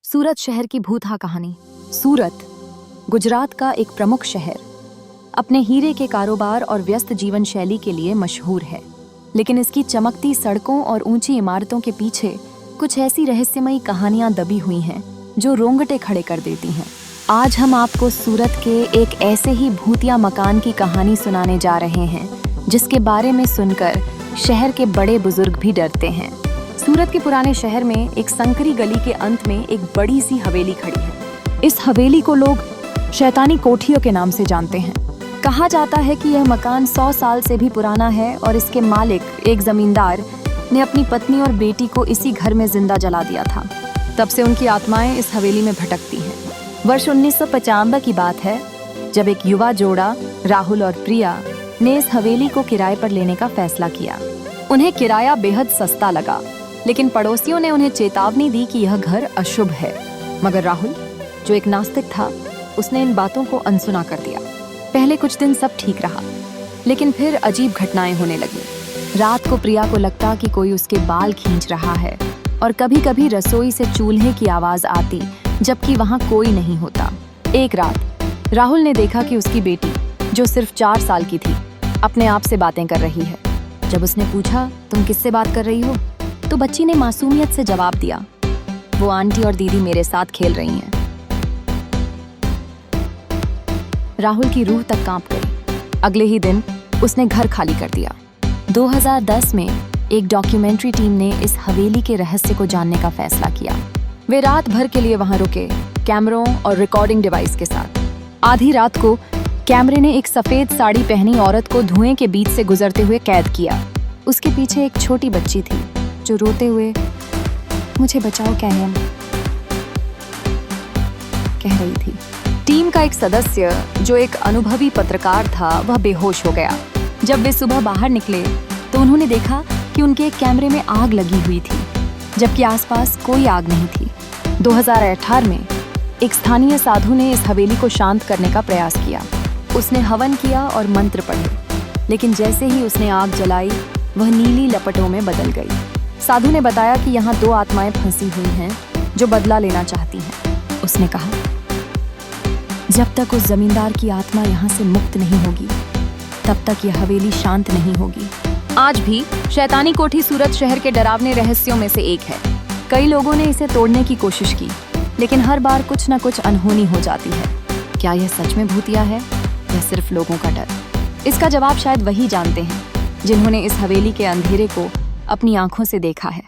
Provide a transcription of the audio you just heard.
सूरत शहर की भूतहा कहानी। सूरत गुजरात का एक प्रमुख शहर अपने हीरे के कारोबार और व्यस्त जीवन शैली के लिए मशहूर है, लेकिन इसकी चमकती सड़कों और ऊंची इमारतों के पीछे कुछ ऐसी रहस्यमयी कहानियां दबी हुई हैं जो रोंगटे खड़े कर देती हैं। आज हम आपको सूरत के एक ऐसे ही भूतिया मकान की कहानी सुनाने जा रहे हैं जिसके बारे में सुनकर शहर के बड़े बुजुर्ग भी डरते हैं। सूरत के पुराने शहर में एक संकरी गली के अंत में एक बड़ी सी हवेली खड़ी है। इस हवेली को लोग शैतानी कोठियों के नाम से जानते हैं। कहा जाता है कि यह मकान 100 साल से भी पुराना है और इसके मालिक एक जमींदार ने अपनी पत्नी और बेटी को इसी घर में जिंदा जला दिया था। तब से उनकी आत्माएं इस हवेली में भटकती हैं। वर्ष 1995 की बात है जब एक युवा जोड़ा राहुल और प्रिया ने इस हवेली को किराए पर लेने का फैसला किया। उन्हें किराया बेहद सस्ता लगा, लेकिन पड़ोसियों ने उन्हें चेतावनी दी कि यह घर अशुभ है। मगर राहुल, जो एक नास्तिक था, उसने इन बातों को अनसुना कर दिया। पहले कुछ दिन सब ठीक रहा, लेकिन फिर अजीब घटनाएं होने लगी। रात को प्रिया को लगता कि कोई उसके बाल खींच रहा है और कभी कभी रसोई से चूल्हे की आवाज आती, जबकि वहां कोई नहीं होता। एक रात राहुल ने देखा कि उसकी बेटी, जो सिर्फ 4 साल की थी, अपने आप से बातें कर रही है। जब उसने पूछा, तुम किससे बात कर रही हो, तो बच्ची ने मासूमियत से जवाब दिया, वो आंटी और दीदी मेरे साथ खेल रही हैं। राहुल की रूह तक कांप गई। अगले ही दिन उसने घर खाली कर दिया। 2010 में एक डॉक्यूमेंट्री टीम ने इस हवेली के रहस्य को जानने का फैसला किया। वे रात भर के लिए वहां रुके, कैमरों और रिकॉर्डिंग डिवाइस के साथ। आधी रात को कैमरे ने एक सफेद साड़ी पहनी औरत को धुएं के बीच से गुजरते हुए कैद किया। उसके पीछे एक छोटी बच्ची थी जो रोते हुए मुझे बचाओ कह रही थी। टीम का एक सदस्य, जो एक अनुभवी पत्रकार था, वह बेहोश हो गया। जब वे सुबह बाहर निकले तो उन्होंने देखा कि उनके एक कैमरे में आग लगी हुई थी, जबकि आसपास कोई आग नहीं थी। 2018 में एक स्थानीय साधु ने इस हवेली को शांत करने का प्रयास किया। उसने हवन किया और मंत्र पढ़े, लेकिन जैसे ही उसने आग जलाई, वह नीली लपटों में बदल गई। साधु ने बताया कि यहाँ 2 आत्माएं फंसी हुई हैं जो बदला लेना चाहती हैं। उसने कहा, जब तक उस जमींदार की आत्मा यहाँ से मुक्त नहीं होगी, तब तक यह हवेली शांत नहीं होगी। आज भी शैतानी कोठी सूरत शहर के डरावने रहस्यों में से एक है। कई लोगों ने इसे तोड़ने की कोशिश की, लेकिन हर बार कुछ न कुछ अनहोनी हो जाती है। क्या यह सच में भूतिया है या सिर्फ लोगों का डर? इसका जवाब शायद वही जानते हैं जिन्होंने इस हवेली के अंधेरे को अपनी आंखों से देखा है।